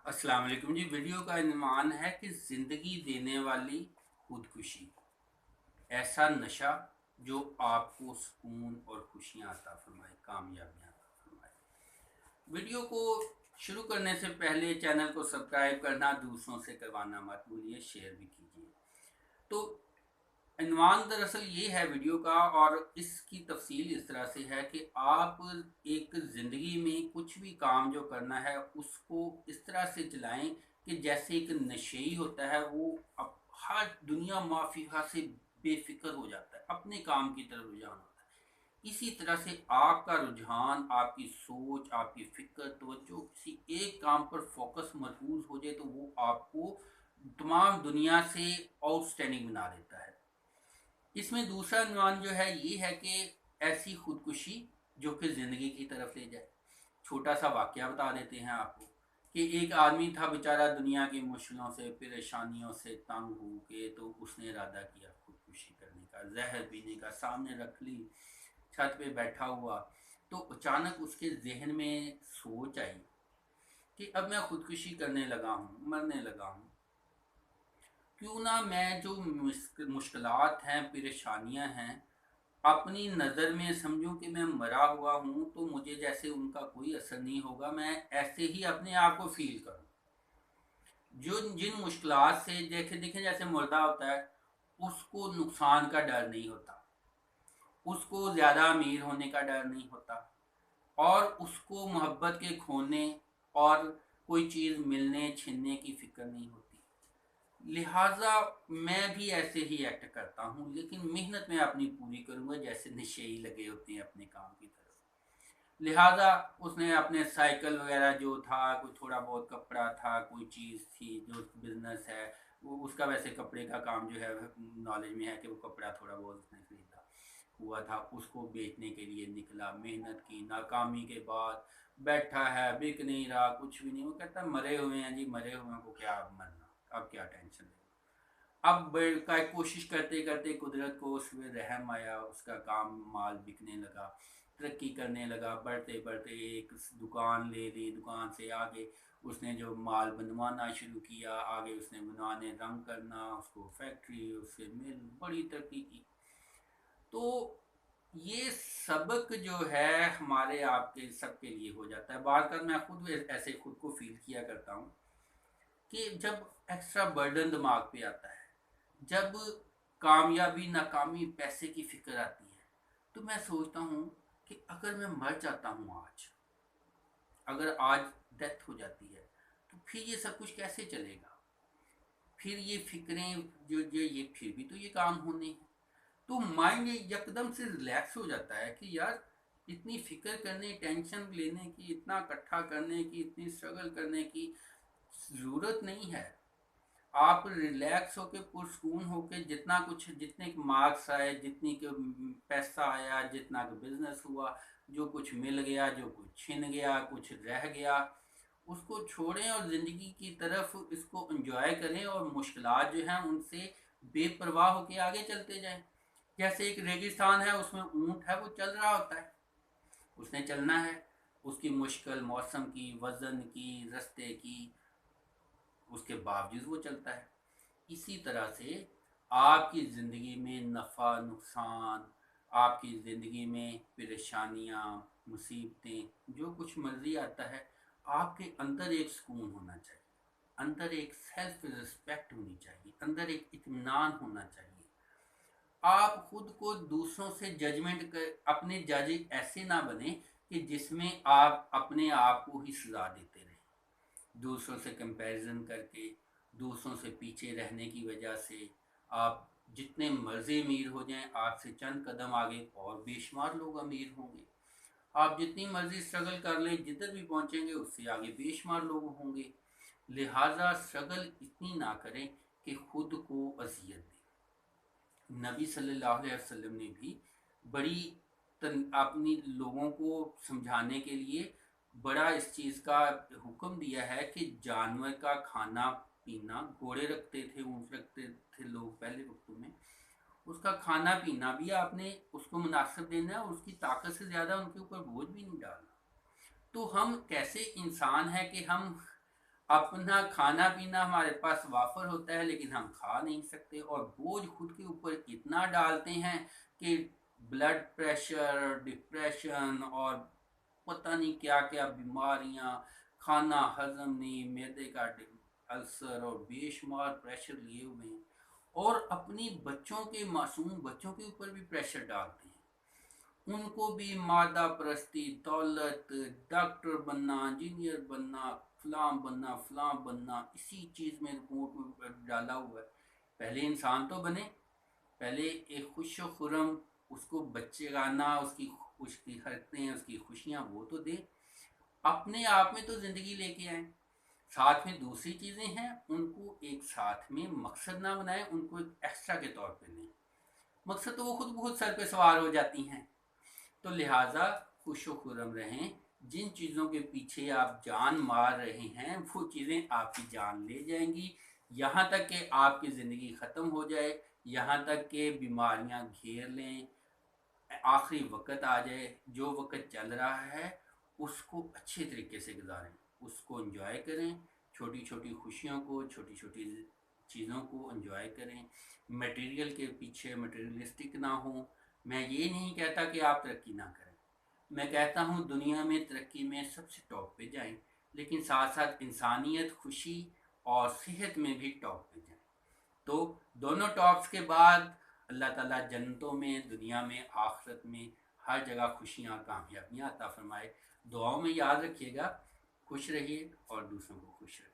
अस्सलाम वालेकुम जी। वीडियो का इन्वान है कि ज़िंदगी देने वाली खुदकुशी, ऐसा नशा जो आपको सुकून और खुशियाँ अता फरमाए, कामयाबियाँ अता फरमाए। वीडियो को शुरू करने से पहले चैनल को सब्सक्राइब करना दूसरों से करवाना मत भूलिए, शेयर भी कीजिए। तो इन्वान दरअसल ये है वीडियो का, और इसकी तफसील इस तरह से है कि आप एक ज़िंदगी में कुछ भी काम जो करना है उसको इस तरह से चलाएं कि जैसे एक नशेई होता है, वो अब हर दुनिया माफिया से बेफिक्र हो जाता है, अपने काम की तरफ रुझान होता है। इसी तरह से आपका रुझान, आपकी सोच, आपकी फिक्र, तवज्जो किसी एक काम पर फोकस मरकूज हो जाए तो वो आपको तमाम दुनिया से आउटस्टैंडिंग बना देता है। इसमें दूसरा अनुमान जो है ये है कि ऐसी खुदकुशी जो कि ज़िंदगी की तरफ ले जाए। छोटा सा वाक़या बता देते हैं आपको कि एक आदमी था बेचारा, दुनिया की मुश्किलों से परेशानियों से तंग हो के, तो उसने इरादा किया खुदकुशी करने का, जहर पीने का, सामने रख ली, छत पे बैठा हुआ। तो अचानक उसके जहन में सोच आई कि अब मैं खुदकुशी करने लगा हूँ, मरने लगा हूँ, क्यों ना मैं जो मुश्किलात हैं, परेशानियां हैं, अपनी नज़र में समझूं कि मैं मरा हुआ हूं, तो मुझे जैसे उनका कोई असर नहीं होगा, मैं ऐसे ही अपने आप को फील करूं। जो जिन मुश्किलात से देखे देखे जैसे मुर्दा होता है, उसको नुकसान का डर नहीं होता, उसको ज़्यादा अमीर होने का डर नहीं होता, और उसको मोहब्बत के खोने और कोई चीज़ मिलने छिनने की फिक्र नहीं होती। लिहाजा मैं भी ऐसे ही एक्ट करता हूँ, लेकिन मेहनत मैं अपनी पूरी करूँगा जैसे नशेई लगे होते हैं अपने काम की तरफ। लिहाजा उसने अपने साइकिल वगैरह जो था, कोई थोड़ा बहुत कपड़ा था, कोई चीज़ थी, जो बिजनेस है वो उसका, वैसे कपड़े का काम जो है नॉलेज में है कि वो कपड़ा थोड़ा बहुत उसने खरीदा हुआ था, उसको बेचने के लिए निकला, मेहनत की, नाकामी के बाद बैठा है, बिक नहीं रहा, कुछ भी नहीं। वो कहता मरे हुए हैं जी, मरे हुए को क्या अब मरना, अब क्या टेंशन लेना। अब का कोशिश करते करते कुदरत को उस पर रहम आया, उसका काम माल बिकने लगा, तरक्की करने लगा, बढ़ते बढ़ते एक दुकान ले ली, दुकान से आगे उसने जो माल बनवाना शुरू किया, आगे उसने बनवाने रंग करना, उसको फैक्ट्री, उससे मिल, बड़ी तरक्की की। तो ये सबक जो है हमारे आपके सबके लिए हो जाता है। बार बार मैं खुद ऐसे खुद को फील किया करता हूँ कि जब एक्स्ट्रा बर्डन दिमाग पे आता है, जब कामयाबी नाकामी पैसे की फिक्र आती है, तो मैं सोचता हूँ कि अगर मैं मर जाता हूँ आज, अगर आज डेथ हो जाती है, तो फिर ये सब कुछ कैसे चलेगा? फिर ये फिक्रें जो ये फिर भी तो ये काम होने हैं। तो माइंड एकदम से रिलैक्स हो जाता है कि यार इतनी फिक्र करने, टेंशन लेने की, इतना इकट्ठा करने की, इतनी स्ट्रगल करने की ज़रूरत नहीं है। आप रिलैक्स होके पुरसकून होके जितना कुछ, जितने मार्क्स आए, जितनी पैसा आया, जितना बिजनेस हुआ, जो कुछ मिल गया, जो कुछ छिन गया, कुछ रह गया, उसको छोड़ें और ज़िंदगी की तरफ इसको एंजॉय करें, और मुश्किलात जो हैं उनसे बेपरवाह होके आगे चलते जाएं। जैसे एक रेगिस्तान है, उसमें ऊंट है, वो चल रहा होता है, उसने चलना है, उसकी मुश्किल मौसम की, वज़न की, रास्ते की, उसके बावजूद वो चलता है। इसी तरह से आपकी ज़िंदगी में नफ़ा नुकसान, आपकी ज़िंदगी में परेशानियाँ, मुसीबतें, जो कुछ मर्ज़ी आता है, आपके अंदर एक सुकून होना चाहिए, अंदर एक सेल्फ रिस्पेक्ट होनी चाहिए, अंदर एक इत्मीनान होना चाहिए। आप खुद को दूसरों से जजमेंट कर, अपने जज ऐसे ना बने कि जिसमें आप अपने आप को ही सजा देते रहें, दूसरों से कंपैरिजन करके, दूसरों से पीछे रहने की वजह से। आप जितने मर्जी अमीर हो जाएं, आपसे चंद कदम आगे और बेशुमार लोग अमीर होंगे। आप जितनी मर्जी स्ट्रगल कर लें, जिधर भी पहुंचेंगे उससे आगे बेशुमार लोग होंगे। लिहाजा स्ट्रगल इतनी ना करें कि खुद को अजियत दें। नबी सल्लल्लाहु अलैहि वसल्लम ने भी बड़ी अपनी लोगों को समझाने के लिए बड़ा इस चीज़ का हुक्म दिया है कि जानवर का खाना पीना, घोड़े रखते थे, ऊँट रखते थे लोग पहले वक्तों में, उसका खाना पीना भी आपने उसको मुनासिब देना है, और उसकी ताकत से ज़्यादा उनके ऊपर बोझ भी नहीं डालना। तो हम कैसे इंसान हैं कि हम अपना खाना पीना हमारे पास वाफर होता है लेकिन हम खा नहीं सकते, और बोझ खुद के ऊपर इतना डालते हैं कि ब्लड प्रेशर, डिप्रेशन और पता नहीं क्या क्या बीमारियां, खाना हजम नहीं, मैदे का अल्सर और बेशुमार प्रेशर लिए हुए हैं। और अपनी बच्चों के, मासूम बच्चों के ऊपर भी प्रेशर डालते हैं। उनको भी मादा परस्ती, दौलत, डॉक्टर बनना, इंजीनियर बनना, फलां बनना, इसी चीज़ में रिपोर्ट में डाला हुआ है। पहले इंसान तो बने, पहले एक खुश खुरम, उसको बच्चे गाना, उसकी हरकतें, उसकी खुशियाँ वो तो दे, अपने आप में तो ज़िंदगी लेके आए। साथ में दूसरी चीज़ें हैं, उनको एक साथ में मकसद ना बनाएं, उनको एक एक्स्ट्रा के तौर पे लें। मकसद तो वो खुद बहुत सर पे सवार हो जाती हैं। तो लिहाजा खुश खुरम रहें। जिन चीज़ों के पीछे आप जान मार रहे हैं वो चीज़ें आपकी जान ले जाएंगी, यहाँ तक कि आपकी ज़िंदगी ख़त्म हो जाए, यहाँ तक कि बीमारियाँ घेर लें, आखिरी वक्त आ जाए। जो वक्त चल रहा है उसको अच्छे तरीके से गुजारें, उसको एंजॉय करें, छोटी छोटी खुशियों को, छोटी छोटी चीज़ों को एंजॉय करें। मटेरियल के पीछे मटेरियलिस्टिक ना हो। मैं ये नहीं कहता कि आप तरक्की ना करें, मैं कहता हूँ दुनिया में तरक्की में सबसे टॉप पे जाएं, लेकिन साथ साथ इंसानियत, खुशी और सेहत में भी टॉप पे जाएं। तो दोनों टॉप्स के बाद अल्लाह ताला जन्नतों में, दुनिया में, आखिरत में, हर जगह खुशियाँ, कामयाबियाँ अता फरमाए। दुआओं में याद रखिएगा। खुश रहिए और दूसरों को खुश रखिए।